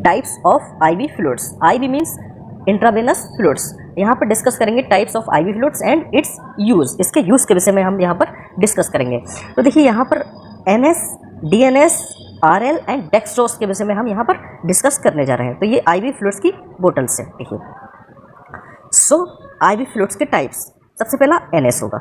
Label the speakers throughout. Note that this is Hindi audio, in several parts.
Speaker 1: Types of IV fluids. IV means intravenous fluids. यहाँ पर डिस्कस करेंगे types of IV fluids and its use. इसके यूज के विषय में हम यहाँ पर डिस्कस करेंगे। तो देखिए यहाँ पर NS, DNS, RL and dextrose के विषय में हम यहाँ पर डिस्कस करने जा रहे हैं। तो ये आईवी फ्लूइड्स की बोटल्स है। देखिए सो आईवी फ्लूइड्स के टाइप्स, सबसे पहला एनएस होगा।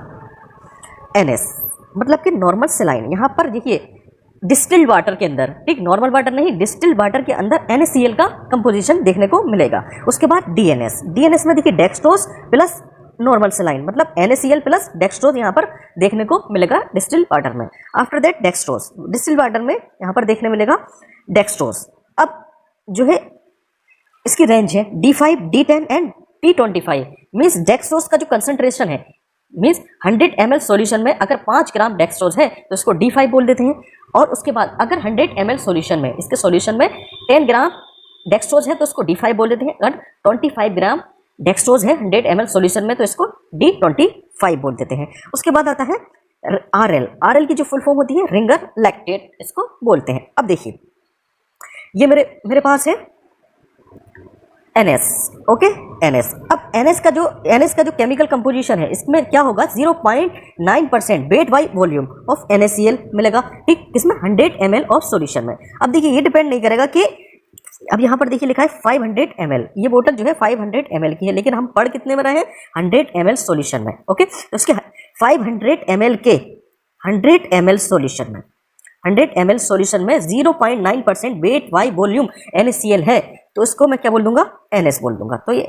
Speaker 1: एनएस मतलब कि नॉर्मल सेलाइन। यहाँ पर देखिए डिस्टिल्ड वाटर के अंदर, ठीक, नॉर्मल वाटर नहीं, डिस्टिल्ड वाटर के अंदर NaCl का कंपोजिशन देखने को मिलेगा। उसके बाद डीएनएस। डीएनएस में देखिए डेक्सट्रोज प्लस नॉर्मल सेलाइन, मतलब NaCl प्लस डेक्सट्रोज यहाँ पर देखने को मिलेगा डिस्टिल्ड वाटर में। After that dextrose, distilled water में यहाँ पर देखने मिलेगा डेक्सट्रोज। अब जो है इसकी रेंज है D5, D10 and T25। Means dextrose का जो कंसंट्रेशन है, मीन्स 100 ml सॉल्यूशन में अगर 5 ग्राम डेक्सट्रोज है तो इसको D5 बोल देते हैं। और उसके बाद अगर 100 ml सॉल्यूशन में, इसके सॉल्यूशन में 10 ग्राम डेक्सट्रोज है तो इसको D5 बोल देते हैं। अगर 25 ग्राम डेक्सट्रोज है 100 ml सॉल्यूशन में तो इसको D25 बोल देते हैं। उसके बाद आता है RL। RL की जो फुल फॉर्म होती है रिंगर लैक्टेट, इसको बोलते हैं। अब देखिए ये मेरे पास है NS, ओके, NS। अब NS का जो केमिकल कंपोजिशन है, इसमें क्या होगा 0.9% weight by volume of NaCl मिलेगा, ठीक, इसमें 100 ml ऑफ सॉल्यूशन में। अब देखिए ये डिपेंड नहीं करेगा कि अब यहाँ पर देखिए लिखा है 500 ml, ये बोतल जो है 500 ml की है, लेकिन हम पढ़ कितने में रहे हैं 100 ml सॉल्यूशन में, ओके। तो उसके 500 ml के 100 ml सॉल्यूशन में 100 ml सॉल्यूशन में 0.9% वेट बाई वॉल्यूम NaCl है, तो इसको मैं क्या बोल दूंगा NS बोल दूंगा। तो ये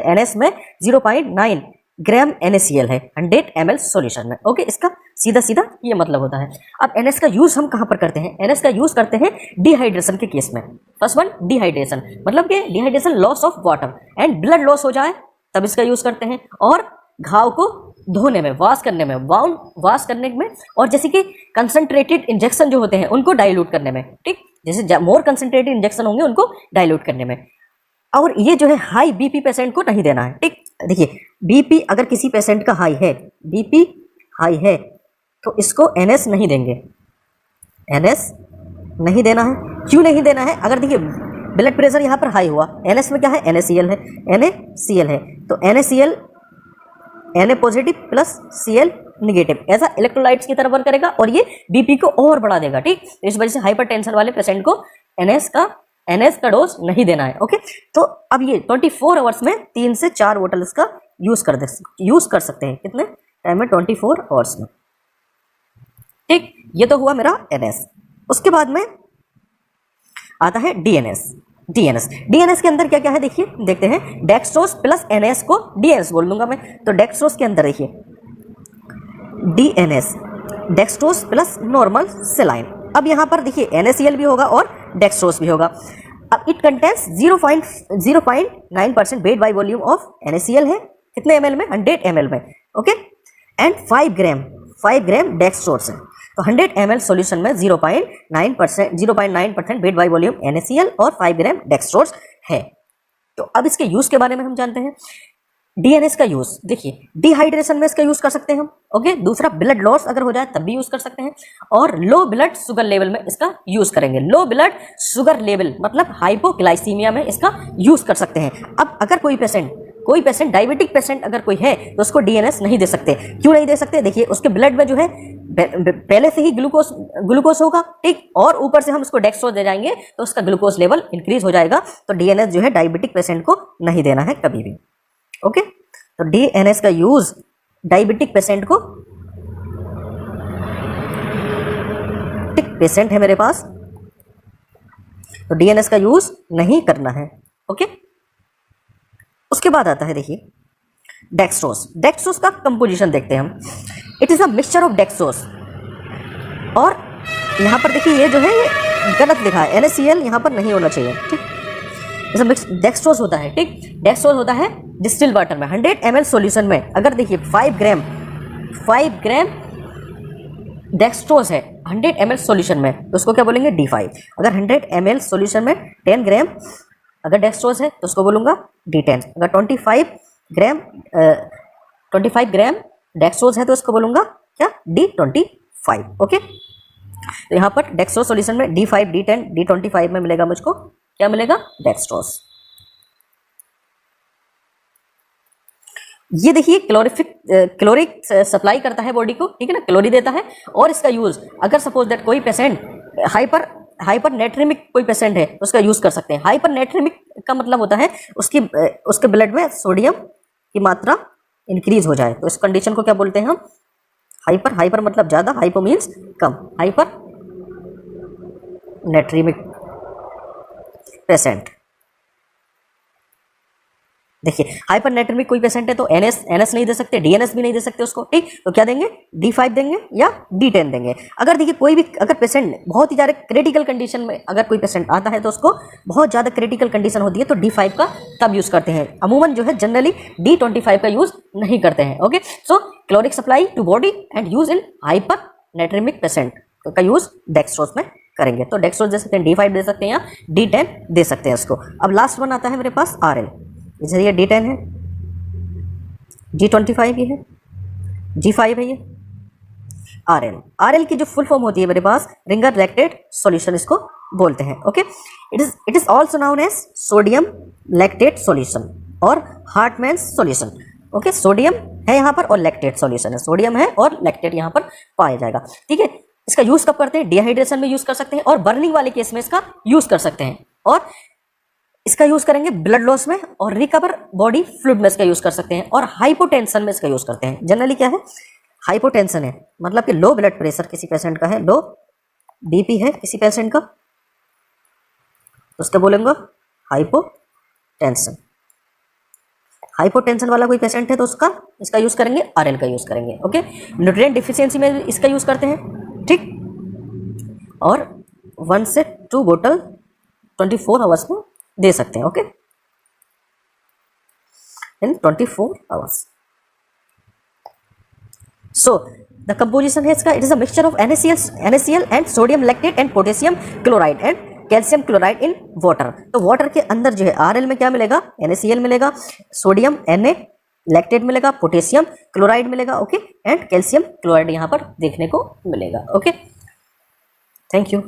Speaker 1: NS में 0.9 ग्राम NaCl है 100 ml सॉल्यूशन में, ओके। इसका सीधा सीधा ये मतलब होता है। अब NS का यूज हम कहाँ पर करते हैं? NS का यूज करते हैं डिहाइड्रेशन के केस में। फर्स्ट वन डिहाइड्रेशन, मतलब कि dehydration, loss of water and blood loss हो जाए तब इसका यूज करते हैं। और घाव को धोने में, वॉश करने में, वॉश करने में, और जैसे कि कंसंट्रेटेड इंजेक्शन जो होते हैं उनको डाइल्यूट करने में, ठीक, जैसे मोर कंसंट्रेटेड इंजेक्शन होंगे उनको डाइल्यूट करने में। और ये जो है हाई बीपी पेशेंट को नहीं देना है, ठीक। देखिए बीपी अगर किसी पेशेंट का हाई है, बीपी हाई है, तो इसको NS नहीं देंगे, NS नहीं देना है। क्यों नहीं देना है? अगर देखिए ब्लड प्रेशर यहाँ पर हाई हुआ, NS में क्या है NaCl है, NaCl है, तो NaCl Na positive plus Cl negative, ऐसा इलेक्ट्रोलाइट्स की तरह वर्क करेगा और ये बीपी को और बढ़ा देगा, ठीक। इस वजह से हाइपरटेंशन वाले पेशेंट को NS का डोज नहीं देना है, ओके। तो अब ये 24 आवर्स में 3 से 4 बोतल इसका यूज कर सकते हैं। कितने टाइम में? 24 आवर्स में, ठीक। ये तो हुआ मेरा NS। उसके बाद में आता है DNS के अंदर क्या क्या है देखिए, देखते हैं। डेक्सट्रोज प्लस NS को DNS बोल दूंगा मैं। तो डेक्सट्रोज के अंदर देखिए DNS, dextrose plus normal saline. अब यहाँ पर देखिए NaCl भी होगा और डेक्सट्रोज भी होगा। अब it contains 0.9% weight by volume of NaCl है, कितने ml में? 100 ml में, ओके। एंड 5 ग्राम डेक्सट्रोज है। तो 100 ml सॉल्यूशन में 0.9% वेट बाई वॉल्यूम NaCl और 5 ग्राम डेक्सट्रोज है। तो अब इसके यूज के बारे में हम जानते हैं। DNS का यूज देखिए, डिहाइड्रेशन में इसका यूज कर सकते हैं हम, ओके। दूसरा ब्लड लॉस अगर हो जाए तब भी यूज कर सकते हैं। और लो ब्लड शुगर लेवल में इसका यूज करेंगे। लो ब्लड शुगर लेवल मतलब हाइपोग्लाइसीमिया में इसका यूज कर सकते हैं। अब अगर कोई पेशेंट डायबिटिक पेशेंट अगर कोई है तो उसको DNS नहीं दे सकते। क्यों नहीं दे सकते? देखिए उसके ब्लड में जो है पहले से ही ग्लूकोज होगा, ठीक, और ऊपर से हम उसको डेक्सट्रोज दे जाएंगे तो उसका ग्लूकोज लेवल इंक्रीज हो जाएगा। तो DNS जो है डायबिटिक पेशेंट को नहीं देना है कभी भी, ओके। तो DNS का यूज डायबिटिक पेशेंट को, ठीक, पेशेंट है मेरे पास तो DNS का यूज नहीं करना है, ओके। उसके बाद आता है देखिए डेक्सट्रोज का कंपोजिशन देखते हैं हम। It is a mixture of dextrose, और यहाँ पर देखिए ये जो है ये गलत लिखा है, NaCl यहाँ पर नहीं होना चाहिए, ठीक। डेक्सट्रोज होता है, ठीक, डेक्सट्रोज होता है डिस्टिल्ड वाटर में 100 ml सॉल्यूशन में। अगर देखिए 5 ग्राम डेक्सट्रोज है 100 ml सॉल्यूशन में तो उसको क्या बोलेंगे D5। अगर 100 ml सॉल्यूशन में 10 ग्राम अगर डेक्सट्रोज है तो उसको बोलूँगा D10। अगर 25 ग्राम डेक्सट्रोज है तो उसको बोलूँगा क्या? D25, okay. तो यहाँ पर डेक्सट्रोज सॉल्यूशन में D5, D10, D25 में मिलेगा मुझको क्या मिलेगा, डेक्सट्रोज। ये देखिए क्लोरिक सप्लाई करता है बॉडी को, ठीक है ना, क्लोरी देता है। और इसका यूज अगर सपोज दैट कोई पेशेंट हाइपरनेट्रेमिक कोई पेशेंट है तो उसका यूज कर सकते हैं। हाइपरनेट्रेमिक का मतलब होता है उसके ब्लड में सोडियम की मात्रा इंक्रीज हो जाए, तो इस कंडीशन को क्या बोलते हैं हम, हाइपर मतलब ज्यादा, हाइपो मीन्स कम, हाइपरनेट्रेमिक पेशेंट। देखिए हाइपरनेट्रेमिक कोई पेशेंट है तो एनएस नहीं दे सकते, डीएनएस भी नहीं दे सकते उसको, ठीक, तो क्या देंगे, D5 देंगे या D10 देंगे। अगर देखिए कोई भी अगर पेशेंट बहुत ही ज़्यादा क्रिटिकल कंडीशन में अगर कोई पेशेंट आता है तो उसको बहुत ज़्यादा क्रिटिकल कंडीशन होती है तो D5 का तब यूज़ करते हैं। अमूमन जो है जनरली D25 का यूज़ नहीं करते हैं। Okay, so chloric supply to body and use in hypernatremic patient का यूज़ डेक्सट्रोज में करेंगे। तो डेक्सट्रोज दे सकते हैं, D5 दे सकते हैं या D10 दे सकते हैं उसको। अब लास्ट वन आता है मेरे पास RL, जैसे ये D10 है, G25 भी है, G5 है, ये RL की जो फुल फॉर्म होती है मेरे पास रिंगर लैक्टेट सॉल्यूशन इसको बोलते हैं। Okay, it is also known as sodium lactate solution और हार्टमैन्स सॉल्यूशन। ओके, सोडियम है यहाँ पर और लैक्टेट सॉल्यूशन है, सोडियम है और लैक्टेट यहाँ पर पाया जाएगा। ठीक है, इसका यूज कब करते हैं, डिहाइड्रेशन में यूज कर सकते हैं और बर्निंग वाले केस में इसका यूज कर सकते हैं, और इसका यूज करेंगे ब्लड लॉस में और रिकवर बॉडी फ्लूइड में इसका यूज कर सकते हैं, और हाइपोटेंशन में इसका यूज करते हैं। जनरली क्या है, हाइपोटेंशन है मतलब कि लो ब्लड प्रेशर किसी पेशेंट का है, लो बीपी है किसी पेशेंट का, तो उसका बोलेंगे हाइपोटेंशन। हाइपोटेंशन वाला कोई पेशेंट है तो इसका यूज करेंगे, RL का यूज करेंगे। ओके, न्यूट्रिएंट डिफिशियंसी में इसका यूज करते हैं, ठीक, और 1 से 2 बोतल 24 आवर्स में दे सकते हैं। Okay, in 24 hours. So the composition है इसका, it is a mixture of NaCl and sodium lactate and potassium chloride and calcium chloride in water. तो वाटर के अंदर जो है RL में क्या मिलेगा, NaCl मिलेगा, सोडियम Na लैक्टेट मिलेगा, पोटेशियम क्लोराइड मिलेगा, ओके, एंड कैल्शियम क्लोराइड यहाँ पर देखने को मिलेगा। Okay, thank you.